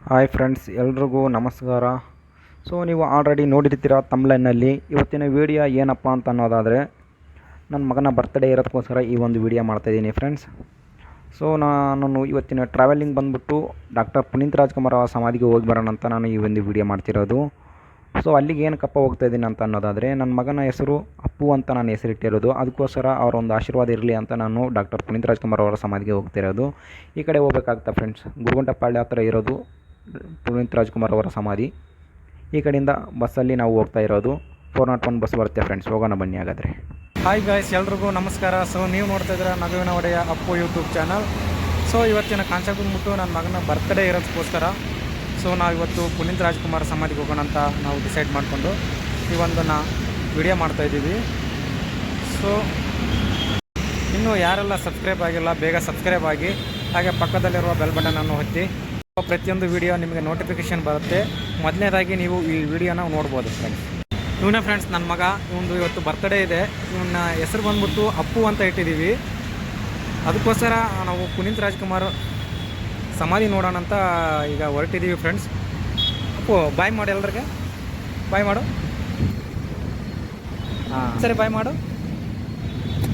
Hi friends, ಎಲ್ರಿಗೂ ನಮಸ್ಕಾರ. So ನೀವು ಆಲ್ರೆಡಿ ನೋಡಿರ್ತೀರ ತಮ್ಲೈನಲ್ಲಿ. ಇವತ್ತಿನ ವೀಡಿಯೋ ಏನಪ್ಪ ಅಂತ ಅನ್ನೋದಾದರೆ, ನನ್ನ ಮಗನ ಬರ್ತ್ಡೇ ಇರೋದಕ್ಕೋಸ್ಕರ ಈ ಒಂದು ವೀಡಿಯೋ ಮಾಡ್ತಾಯಿದ್ದೀನಿ ಫ್ರೆಂಡ್ಸ್. ಸೊ ನಾನು ಇವತ್ತಿನ ಟ್ರಾವೆಲಿಂಗ್ ಬಂದುಬಿಟ್ಟು ಡಾಕ್ಟರ್ ಪುನೀತ್ ರಾಜ್ಕುಮಾರ್ ಅವರ ಸಮಾಧಿಗೆ ಹೋಗಿ ಬರೋಣ ಅಂತ ನಾನು ಈ ಒಂದು ವೀಡಿಯೋ ಮಾಡ್ತಿರೋದು. ಸೊ ಅಲ್ಲಿಗೆ ಏನಕ್ಕಪ್ಪ ಹೋಗ್ತಾಯಿದ್ದೀನಿ ಅಂತ ಅನ್ನೋದಾದರೆ, ನನ್ನ ಮಗನ ಹೆಸರು ಅಪ್ಪು ಅಂತ ನಾನು ಹೆಸರಿಟ್ಟಿರೋದು. ಅದಕ್ಕೋಸ್ಕರ ಅವರ ಒಂದು ಆಶೀರ್ವಾದ ಇರಲಿ ಅಂತ ನಾನು ಡಾಕ್ಟರ್ ಪುನೀತ್ ರಾಜ್ಕುಮಾರ್ ಅವರ ಸಮಾಧಿಗೆ ಹೋಗ್ತಿರೋದು. ಈ ಕಡೆ ಹೋಗ್ಬೇಕಾಗ್ತಾ ಫ್ರೆಂಡ್ಸ್, ಗುರುಗುಂಟಪಾಳ್ಯ ಹತ್ರ ಇರೋದು ಪುನೀತ್ ರಾಜ್ಕುಮಾರ್ ಅವರ ಸಮಾಧಿ. ಈ ಕಡೆಯಿಂದ ಬಸ್ಸಲ್ಲಿ ನಾವು ಹೋಗ್ತಾ ಇರೋದು. 401 ಬಸ್ ಬರುತ್ತೆ ಫ್ರೆಂಡ್ಸ್. ಹೋಗೋಣ ಬನ್ನಿ ಹಾಗಾದರೆ. ಹಾಯ್ ಗಾಯ್ಸ್, ಎಲ್ರಿಗೂ ನಮಸ್ಕಾರ. ಸೊ ನೀವು ನೋಡ್ತಾ ಇದ್ದೀರಾ ನಗುವಿನ ಒಡೆಯ ಅಪ್ಪು ಯೂಟ್ಯೂಬ್ ಚಾನಲ್. ಸೊ ಇವತ್ತಿನ ಕಾನ್ಸೆಪ್ಟ್ ಬಂದ್ಬಿಟ್ಟು ನನ್ನ ಮಗನ ಬರ್ತ್ಡೇ ಇರೋದಕ್ಕೋಸ್ಕರ ಸೊ ನಾವು ಇವತ್ತು ಪುನೀತ್ ರಾಜ್ಕುಮಾರ್ ಸಮಾಧಿಗೆ ಹೋಗೋಣ ಅಂತ ನಾವು ಡಿಸೈಡ್ ಮಾಡಿಕೊಂಡು ಈ ಒಂದನ್ನು ವಿಡಿಯೋ ಮಾಡ್ತಾಯಿದ್ದೀವಿ. ಸೊ ಇನ್ನೂ ಯಾರೆಲ್ಲ ಸಬ್ಸ್ಕ್ರೈಬ್ ಆಗಿಲ್ಲ, ಬೇಗ ಸಬ್ಸ್ಕ್ರೈಬ್ ಆಗಿ, ಹಾಗೆ ಪಕ್ಕದಲ್ಲಿರುವ ಬೆಲ್ ಬಟನನ್ನು ಒತ್ತಿ. ಪ್ರತಿಯೊಂದು ವಿಡಿಯೋ ನಿಮಗೆ ನೋಟಿಫಿಕೇಷನ್ ಬರುತ್ತೆ. ಮೊದಲನೇದಾಗಿ ನೀವು ಈ ವಿಡಿಯೋನ ನೋಡ್ಬೋದು ಫ್ರೆಂಡ್ಸ್. ಇವನೇ ಫ್ರೆಂಡ್ಸ್ ನನ್ನ ಮಗ. ಇವನು ಇವತ್ತು ಬರ್ತ್ಡೇ ಇದೆ. ಇವನ್ನ ಹೆಸರು ಬಂದ್ಬಿಟ್ಟು ಅಪ್ಪು ಅಂತ ಇಟ್ಟಿದ್ದೀವಿ. ಅದಕ್ಕೋಸ್ಕರ ನಾವು ಪುನೀತ್ ರಾಜ್ಕುಮಾರ್ ಸಮಾಧಿ ನೋಡೋಣ ಅಂತ ಈಗ ಹೊರಟಿದ್ದೀವಿ ಫ್ರೆಂಡ್ಸ್. ಅಪ್ಪು ಬಾಯ್ ಮಾಡು, ಎಲ್ರಿಗೆ ಬಾಯ್ ಮಾಡು. ಹಾಂ ಸರಿ, ಬಾಯ್ ಮಾಡು,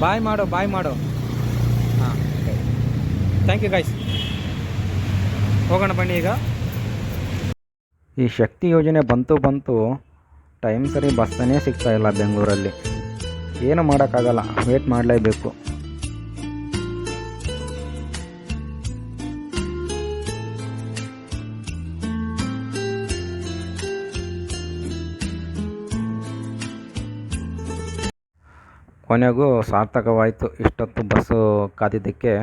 ಬಾಯ್ ಮಾಡು, ಬಾಯ್ ಮಾಡು. ಹಾಂ, ಥ್ಯಾಂಕ್ ಯು ಗೈಸ್. ಹೋಗೋಣ ಬನ್ನಿ ಈಗ. ಈ ಶಕ್ತಿ ಯೋಜನೆ ಬಂತು ಟೈಮ್ ಸರಿ ಬಸ್ಸನ್ನೇ ಸಿಗ್ತಾ ಇಲ್ಲ ಬೆಂಗಳೂರಲ್ಲಿ. ಏನು ಮಾಡೋಕ್ಕಾಗಲ್ಲ, ವೇಟ್ ಮಾಡಲೇಬೇಕು. ಕೊನೆಗೂ ಸಾರ್ಥಕವಾಯಿತು ಇಷ್ಟೊತ್ತು ಬಸ್ಸು ಕಾದಿದ್ದಕ್ಕೆ.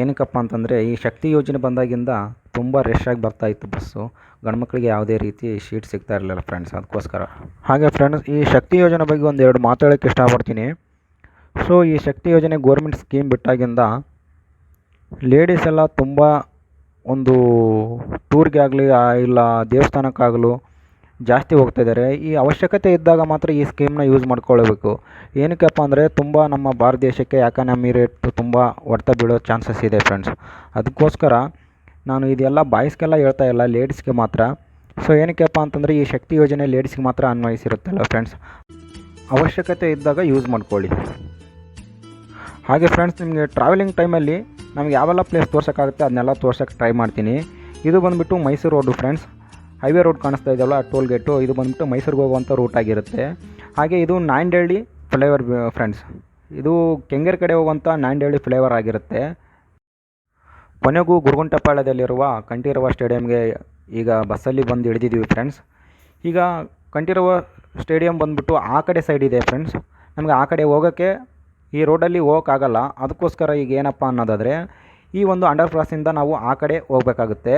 ಏನಕ್ಕಪ್ಪ ಅಂತಂದರೆ, ಈ ಶಕ್ತಿ ಯೋಜನೆ ಬಂದಾಗಿಂದ ತುಂಬ ರಶ್ಶಾಗಿ ಬರ್ತಾಯಿತ್ತು ಬಸ್ಸು. ಗಂಡ್ಮಕ್ಳಿಗೆ ಯಾವುದೇ ರೀತಿ ಶೀಟ್ ಸಿಗ್ತಾ ಇರಲಿಲ್ಲ ಫ್ರೆಂಡ್ಸ್. ಅದಕ್ಕೋಸ್ಕರ ಹಾಗೆ ಫ್ರೆಂಡ್ಸ್, ಈ ಶಕ್ತಿ ಯೋಜನೆ ಬಗ್ಗೆ ಒಂದೆರಡು ಮಾತಾಡೋಕ್ಕೆ ಇಷ್ಟಪಡ್ತೀನಿ. ಸೊ ಈ ಶಕ್ತಿ ಯೋಜನೆ ಗೋರ್ಮೆಂಟ್ ಸ್ಕೀಮ್ ಬಿಟ್ಟಾಗಿಂದ ಲೇಡೀಸ್ ಎಲ್ಲ ತುಂಬ ಒಂದು ಟೂರ್ಗೆ ಆಗಲಿ ಇಲ್ಲ ದೇವಸ್ಥಾನಕ್ಕಾಗಲು ಜಾಸ್ತಿ ಹೋಗ್ತಾಯಿದ್ದಾರೆ. ಈ ಅವಶ್ಯಕತೆ ಇದ್ದಾಗ ಮಾತ್ರ ಈ ಸ್ಕೀಮ್ನ ಯೂಸ್ ಮಾಡ್ಕೊಳ್ಬೇಕು. ಏನಕ್ಕಪ್ಪ ಅಂದರೆ, ತುಂಬ ನಮ್ಮ ಭಾರತ ದೇಶಕ್ಕೆ ಎಕಾನಮಿ ರೇಟ್ ತುಂಬ ಹೊಡೆತ ಬೀಳೋ ಚಾನ್ಸಸ್ ಇದೆ ಫ್ರೆಂಡ್ಸ್. ಅದಕ್ಕೋಸ್ಕರ ನಾನು ಇದೆಲ್ಲ ಬಾಯ್ಸ್ಗೆಲ್ಲ ಹೇಳ್ತಾ ಇಲ್ಲ, ಲೇಡೀಸ್ಗೆ ಮಾತ್ರ. ಸೊ ಏನಕ್ಕಪ್ಪ ಅಂತಂದರೆ, ಈ ಶಕ್ತಿ ಯೋಜನೆ ಲೇಡೀಸ್ಗೆ ಮಾತ್ರ ಅನ್ವಯಿಸಿರುತ್ತಲ್ಲ ಫ್ರೆಂಡ್ಸ್. ಅವಶ್ಯಕತೆ ಇದ್ದಾಗ ಯೂಸ್ ಮಾಡ್ಕೊಳ್ಳಿ. ಹಾಗೆ ಫ್ರೆಂಡ್ಸ್, ನಿಮಗೆ ಟ್ರಾವೆಲಿಂಗ್ ಟೈಮಲ್ಲಿ ನಮಗೆ ಯಾವೆಲ್ಲ ಪ್ಲೇಸ್ ತೋರ್ಸೋಕ್ಕಾಗುತ್ತೆ ಅದನ್ನೆಲ್ಲ ತೋರ್ಸೋಕ್ಕೆ ಟ್ರೈ ಮಾಡ್ತೀನಿ. ಇದು ಬಂದುಬಿಟ್ಟು Mysuru road friends. Highway road ಕಾಣಿಸ್ತಾ ಇದೆಯಲ್ಲ, ಟೋಲ್ ಗೇಟು, ಇದು ಬಂದುಬಿಟ್ಟು ಮೈಸೂರಿಗೆ ಹೋಗುವಂಥ ರೂಟ್ ಆಗಿರುತ್ತೆ. ಹಾಗೆ ಇದು ನಾಂದೇಹಳ್ಳಿ ಫ್ಲೈಓವರ್ ಫ್ರೆಂಡ್ಸ್. ಇದು ಕೆಂಗೇರಿ ಕಡೆ ಹೋಗುವಂಥ ನಾಂದೇಹಳ್ಳಿ ಫ್ಲೈಓವರ್ ಆಗಿರುತ್ತೆ. ಕೊನೆಗೂ ಗುರುಗುಂಟಪಾಳ್ಯದಲ್ಲಿರುವ ಕಂಠೀರವ ಸ್ಟೇಡಿಯಂಗೆ ಈಗ ಬಸ್ಸಲ್ಲಿ ಬಂದು ಇಳಿದಿದ್ದೀವಿ ಫ್ರೆಂಡ್ಸ್. ಈಗ ಕಂಠೀರವ ಸ್ಟೇಡಿಯಂ ಬಂದುಬಿಟ್ಟು ಆ ಕಡೆ ಸೈಡ್ ಇದೆ ಫ್ರೆಂಡ್ಸ್. ನಮಗೆ ಆ ಕಡೆ ಹೋಗೋಕ್ಕೆ ಈ ರೋಡಲ್ಲಿ ಹೋಗೋಕ್ಕಾಗಲ್ಲ. ಅದಕ್ಕೋಸ್ಕರ ಈಗ ಏನಪ್ಪ ಅನ್ನೋದಾದರೆ, ಈ ಒಂದು ಅಂಡರ್ ಪಾಸಿಂದ ನಾವು ಆ ಕಡೆ ಹೋಗಬೇಕಾಗುತ್ತೆ.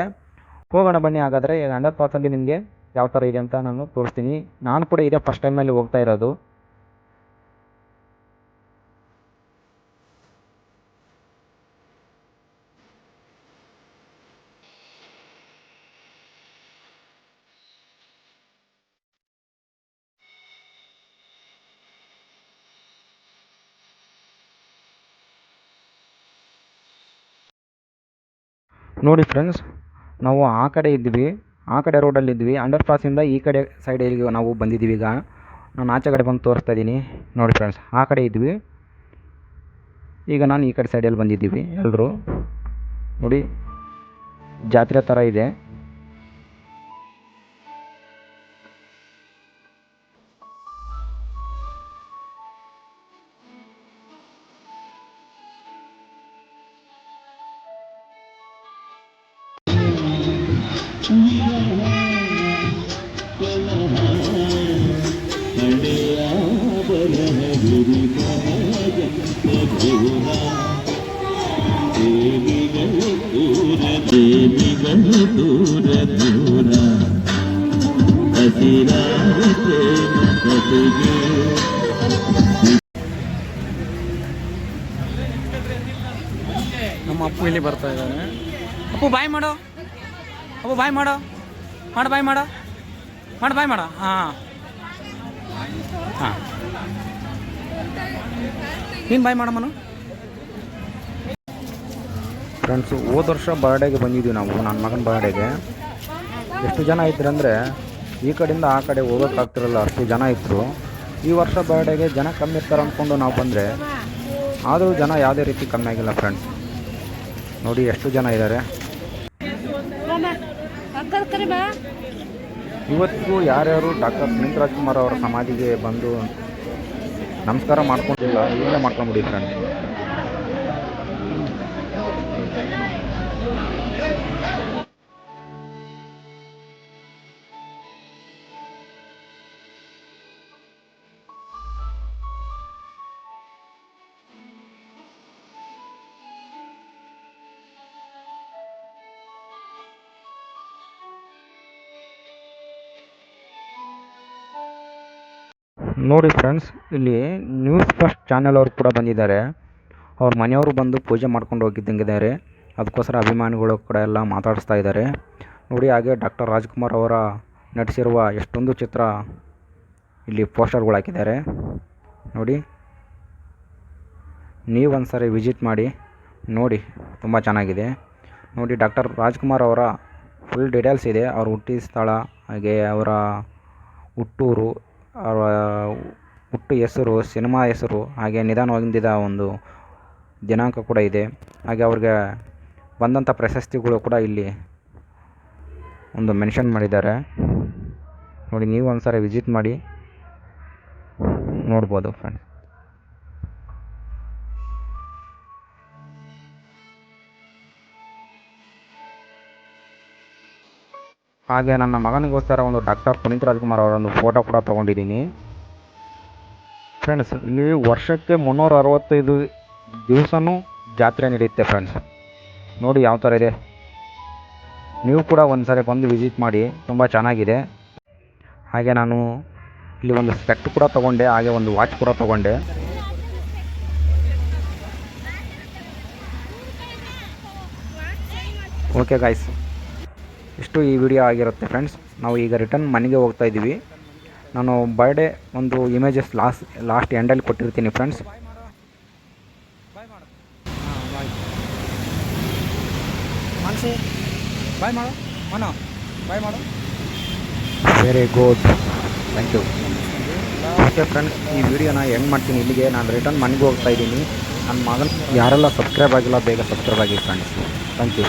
ಹೋಗೋಣ ಬನ್ನಿ ಹಾಗಾದರೆ. ಈಗ ಅಂಡರ್ ಪಾಸಲ್ಲಿ ನಿಮಗೆ ಯಾವ ಥರ ಇದೆ ಅಂತ ನಾನು ತೋರಿಸ್ತೀನಿ. ನಾನು ಕೂಡ ಇದೇ ಫಸ್ಟ್ ಟೈಮಲ್ಲಿ ಹೋಗ್ತಾ ಇರೋದು. ನೋಡಿ ಫ್ರೆಂಡ್ಸ್, ನಾವು ಆ ಕಡೆ ಇದ್ವಿ, ಆ ಕಡೆ ರೋಡಲ್ಲಿದ್ವಿ. ಅಂಡರ್ ಪಾಸಿಂದ ಈ ಕಡೆ ಸೈಡಿಗೆ ನಾವು ಬಂದಿದ್ದೀವಿ. ಈಗ ನಾನು ಆಚೆ ಕಡೆ ಬಂದು ತೋರಿಸ್ತಾ ಇದ್ದೀನಿ. ನೋಡಿ ಫ್ರೆಂಡ್ಸ್, ಆ ಕಡೆ ಇದ್ವಿ, ಈಗ ನಾನು ಈ ಕಡೆ ಸೈಡಲ್ಲಿ ಬಂದಿದ್ದೀವಿ. ಎಲ್ಲರೂ ನೋಡಿ, ಜಾತ್ರೆ ಥರ ಇದೆ. ನಮ್ಮ ಅಪ್ಪು ಇಲ್ಲಿ ಬರ್ತಾ ಇದ್ದಾನೆ. ಅಪ್ಪು ಬಾಯ್ ಮಾಡು, ಅಪ್ಪು ಬಾಯ್ ಮಾಡು, ಮಾಡು ಬಾಯ್ ಮಾಡು, ಮಾಡು ಬಾಯ್ ಮಾಡು. ಹಾಂ ಹಾಂ, ನೀನು ಬಾಯ್ ಮಾಡಮ್ಮನು. ಫ್ರೆಂಡ್ಸು ಹೋದ ವರ್ಷ ಬರ್ಡೇಗೆ ಬಂದಿದ್ದೀವಿ ನಾವು, ನನ್ನ ಮಗನ ಬರ್ಡೇಗೆ. ಎಷ್ಟು ಜನ ಇದ್ರು ಅಂದರೆ ಈ ಕಡೆಯಿಂದ ಆ ಕಡೆ ಹೋಗೋಕ್ಕಾಗ್ತಿರಲ್ಲ, ಅಷ್ಟು ಜನ ಇದ್ದರು. ಈ ವರ್ಷ ಬರ್ಡೇಗೆ ಜನ ಕಮ್ಮಿ ಇರ್ತಾರೆ ಅಂದ್ಕೊಂಡು ನಾವು ಬಂದರೆ ಆದರೂ ಜನ ಯಾವುದೇ ರೀತಿ ಕಮ್ಮಿ ಆಗಿಲ್ಲ ಫ್ರೆಂಡ್ಸ್. ನೋಡಿ ಎಷ್ಟು ಜನ ಇದ್ದಾರೆ. ಇವತ್ತಿಗೂ ಯಾರ್ಯಾರು ಡಾಕ್ಟರ್ ಪುನೀತ್ ರಾಜ್ಕುಮಾರ್ ಅವರ ಸಮಾಧಿಗೆ ಬಂದು ನಮಸ್ಕಾರ ಮಾಡ್ಕೊಂಡಿಲ್ಲ, ಇಲ್ಲೇ ಮಾಡ್ಕೊಂಬಿಡಿ ಫ್ರೆಂಡ್ಸ್. ನೋಡಿ ಫ್ರೆಂಡ್ಸ್, ಇಲ್ಲಿ ನ್ಯೂಸ್ ಫಸ್ಟ್ ಚಾನೆಲ್ ಅವರು ಕೂಡ ಬಂದಿದ್ದಾರೆ. ಅವ್ರ ಮನೆಯವರು ಬಂದು ಪೂಜೆ ಮಾಡ್ಕೊಂಡು ಹೋಗಿದ್ದಂಗಿದ್ದಾರೆ. ಅದಕ್ಕೋಸ್ಕರ ಅಭಿಮಾನಿಗಳು ಕೂಡ ಎಲ್ಲ ಮಾತಾಡಿಸ್ತಾ ಇದ್ದಾರೆ. ನೋಡಿ, ಹಾಗೆ ಡಾಕ್ಟರ್ ರಾಜ್ಕುಮಾರ್ ಅವರ ನಟಿಸಿರುವ ಎಷ್ಟೊಂದು ಚಿತ್ರ ಇಲ್ಲಿ ಪೋಸ್ಟರ್ಗಳು ಹಾಕಿದ್ದಾರೆ. ನೋಡಿ, ನೀವು ಒಂದು ಸಾರಿ ವಿಸಿಟ್ ಮಾಡಿ ನೋಡಿ, ತುಂಬ ಚೆನ್ನಾಗಿದೆ. ನೋಡಿ, ಡಾಕ್ಟರ್ ರಾಜ್ಕುಮಾರ್ ಅವರ ಫುಲ್ ಡೀಟೇಲ್ಸ್ ಇದೆ. ಅವ್ರ ಹುಟ್ಟಿದ ಸ್ಥಳ, ಹಾಗೆ ಅವರ ಹುಟ್ಟೂರು, ಅವರ ಹುಟ್ಟು ಹೆಸರು, ಸಿನಿಮಾ ಹೆಸರು, ಹಾಗೆ ನಿಧನ ಹೊಂದಿದ ಒಂದು ದಿನಾಂಕ ಕೂಡ ಇದೆ. ಹಾಗೆ ಅವ್ರಿಗೆ ಬಂದಂಥ ಪ್ರಶಸ್ತಿಗಳು ಕೂಡ ಇಲ್ಲಿ ಒಂದು ಮೆನ್ಷನ್ ಮಾಡಿದ್ದಾರೆ. ನೋಡಿ, ನೀವು ಒಂದು ಸಾರಿ ವಿಸಿಟ್ ಮಾಡಿ ನೋಡ್ಬೋದು ಫ್ರೆಂಡ್ಸ್. ಹಾಗೆ ನನ್ನ ಮಗನಿಗೋಸ್ಕರ ಒಂದು ಡಾಕ್ಟರ್ ಪುನೀತ್ ರಾಜ್ಕುಮಾರ್ ಅವರೊಂದು ಫೋಟೋ ಕೂಡ ತೊಗೊಂಡಿದ್ದೀನಿ ಫ್ರೆಂಡ್ಸ್. ಇಲ್ಲಿ ವರ್ಷಕ್ಕೆ 365 ದಿವಸನೂ ಜಾತ್ರೆ ನಡೆಯುತ್ತೆ ಫ್ರೆಂಡ್ಸ್. ನೋಡಿ ಯಾವ ಥರ ಇದೆ. ನೀವು ಕೂಡ ಒಂದು ಸಾರಿ ಬಂದು ವಿಸಿಟ್ ಮಾಡಿ, ತುಂಬ ಚೆನ್ನಾಗಿದೆ. ಹಾಗೆ ನಾನು ಇಲ್ಲಿ ಒಂದು ಸ್ಪೆಕ್ಟ್ ಕೂಡ ತೊಗೊಂಡೆ, ಹಾಗೆ ಒಂದು ವಾಚ್ ಕೂಡ ತೊಗೊಂಡೆ. ಓಕೆ ಗಾಯ್ಸ್, ಇಷ್ಟು ಈ ವಿಡಿಯೋ ಆಗಿರುತ್ತೆ ಫ್ರೆಂಡ್ಸ್. ನಾವು ಈಗ ರಿಟರ್ನ್ ಮನೆಗೆ ಹೋಗ್ತಾ ಇದ್ದೀವಿ. ನಾನು ಬರ್ಡೇ ಒಂದು ಇಮೇಜಸ್ ಲಾಸ್ಟ್ ಎಂಡಲ್ಲಿ ಕೊಟ್ಟಿರ್ತೀನಿ friends. Very good, thank you. Okay friends, ಈ ವಿಡಿಯೋನ ಎಂಡ್ ಮಾಡ್ತೀನಿ ಇಲ್ಲಿಗೆ. ನಾನು ರಿಟರ್ನ್ ಮನೆಗೆ ಹೋಗ್ತಾ ಇದ್ದೀನಿ. ನನ್ನ ಮಗನ ಯಾರೆಲ್ಲ ಸಬ್ಸ್ಕ್ರೈಬ್ ಆಗಿಲ್ಲ ಬೇಗ ಸಬ್ಸ್ಕ್ರೈಬ್ ಆಗಿ ಫ್ರೆಂಡ್ಸ್. Thank you.